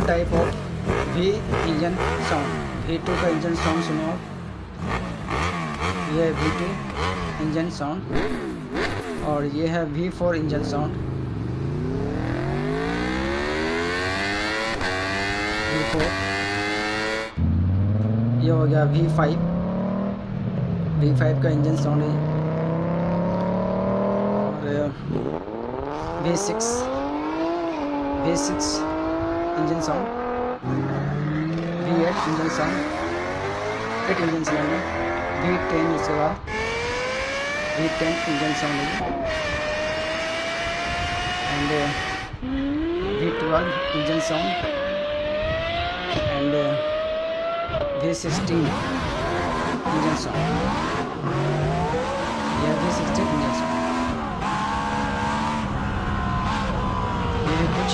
Type of we engine sound. V2 का engine sound सुनो आप, ये है V2 इंजन साउंड और ये है V4 इंजन साउंड। V4 ये हो गया V5 का इंजन साउंड है। और V6 engine sound, V8 engine sound, 8 engine sound है। V10 उसके बाद V10 इंजन साउंड है। And V12 engine sound and V16 engine sound, यह V16 इंजन साउंड। ये कुछ